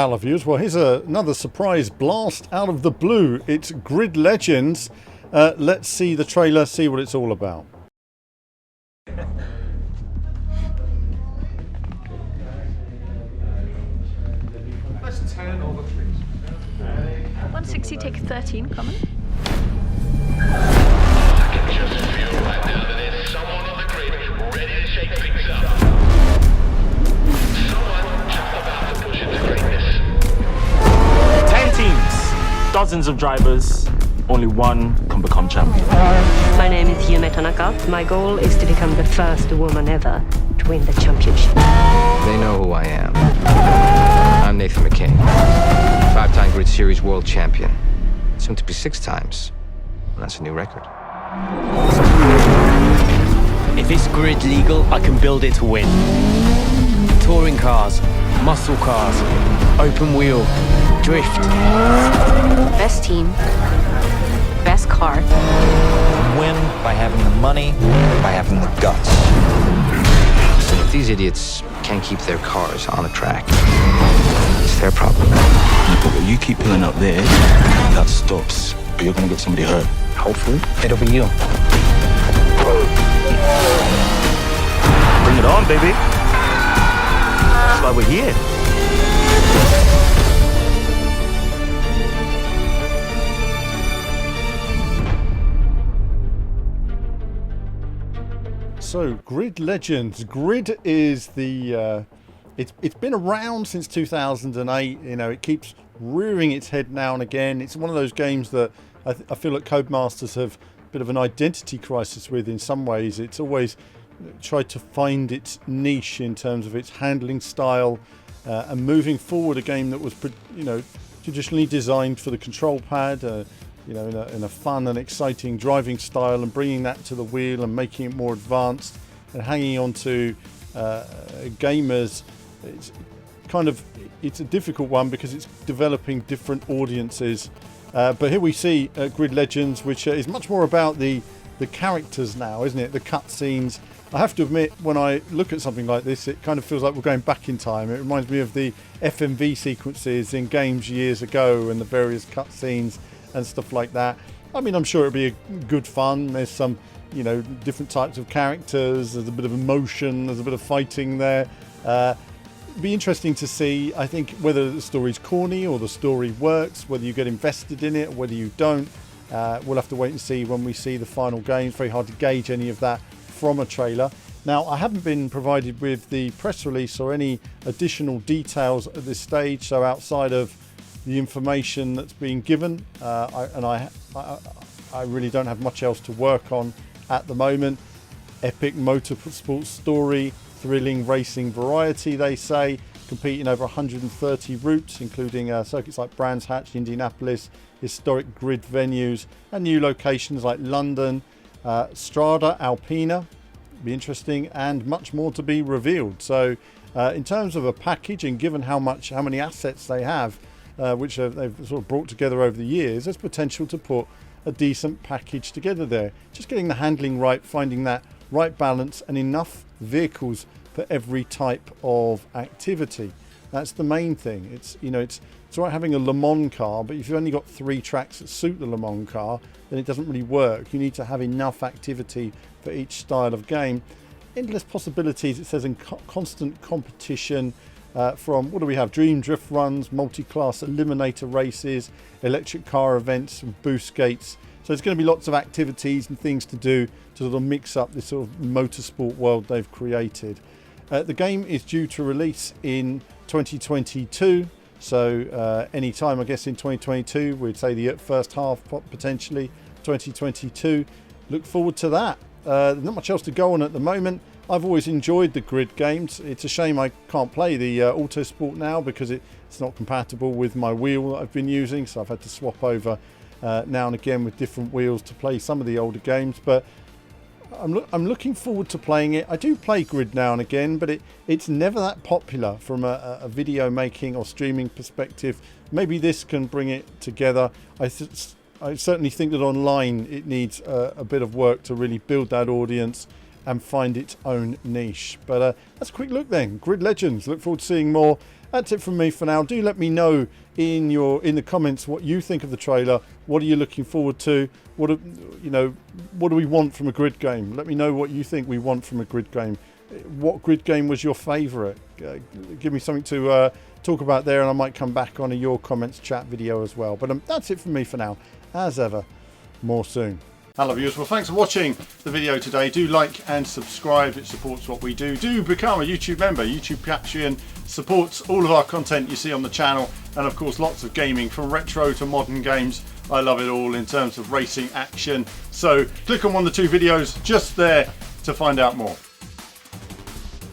Hello viewers, well here's another surprise blast out of the blue. It's Grid Legends. Let's see the trailer, see what it's all about. Let's turn over please. 160 take 13 common. I can just feel right now that there's someone on the grid ready to shake things up. Someone just about to push into greatness. 10 teams, dozens of drivers, only one can become champion. My name is Yume Tanaka. My goal is to become the first woman ever to win the championship. They know who I am. I'm Nathan McKinney, 5-time Grid Series world champion. Soon to be 6 times. And that's a new record. If it's grid legal, I can build it to win. Touring cars, muscle cars, open wheel, drift. Best team, best car. Win by having the money, by having the guts. If these idiots can't keep their cars on the track, it's their problem. But you keep pulling up there, that stops. But you're gonna get somebody hurt. Hopefully, it'll be you. Bring it on, baby. That's why we're here. So Grid Legends. Grid is the it's been around since 2008. You know, it keeps rearing its head now and again. It's one of those games that I feel like Codemasters have a bit of an identity crisis with in some ways. It's always tried to find its niche in terms of its handling style and moving forward a game that was, you know, traditionally designed for the control pad, you know, in a fun and exciting driving style, and bringing that to the wheel and making it more advanced and hanging on to gamers. It's a difficult one because it's developing different audiences. But here we see Grid Legends, which is much more about the characters now, isn't it? The cutscenes. I have to admit, when I look at something like this, it kind of feels like we're going back in time. It reminds me of the FMV sequences in games years ago and the various cutscenes and stuff like that. I mean, I'm sure it'll be a good fun. There's some, you know, different types of characters. There's a bit of emotion. There's a bit of fighting there. Be interesting to see, I think, whether the story's corny or the story works, whether you get invested in it or whether you don't. We'll have to wait and see when we see the final game. It's very hard to gauge any of that from a trailer. Now, I haven't been provided with the press release or any additional details at this stage, so outside of the information that's being given, I really don't have much else to work on at the moment. Epic motorsport story, thrilling racing variety, they say, competing over 130 routes, including circuits like Brands Hatch, Indianapolis, historic grid venues, and new locations like London, Strada Alpina, be interesting, and much more to be revealed. So in terms of a package, and given how many assets they have, which they've sort of brought together over the years, there's potential to put a decent package together there. Just getting the handling right, finding that right balance, and enough vehicles for every type of activity. That's the main thing. It's, you know, it's all right having a Le Mans car, but if you've only got 3 tracks that suit the Le Mans car, then it doesn't really work. You need to have enough activity for each style of game. Endless possibilities, it says, in constant competition from, what do we have? Dream drift runs, multi-class eliminator races, electric car events, and boost gates. So there's going to be lots of activities and things to do to sort of mix up this sort of motorsport world they've created. The game is due to release in 2022, so any time, I guess, in 2022, we'd say the first half potentially 2022. Look forward to that. Not much else to go on at the moment. I've always enjoyed the grid games. It's a shame I can't play the Autosport now because it's not compatible with my wheel that I've been using, so I've had to swap over now and again with different wheels to play some of the older games. But I'm looking forward to playing it. I do play Grid now and again, but it's never that popular from a video making or streaming perspective. Maybe this can bring it together. I certainly think that online it needs a bit of work to really build that audience and find its own niche. But that's a quick look then. Grid Legends. Look forward to seeing more that's it from me for now. Do let me know in the comments what you think of the trailer. What are you looking forward to? What do we want from a Grid game? Let me know what you think we want from a Grid game. What Grid game was your favourite? Give me something to talk about there, and I might come back on a your comments chat video as well. But that's it from me for now. As ever, more soon. Hello viewers, well thanks for watching the video today. Do like and subscribe, it supports what we do. Do become a YouTube member. YouTube Patreon supports all of our content you see on the channel, and of course lots of gaming from retro to modern games. I love it all in terms of racing action. So click on one of the 2 videos just there to find out more.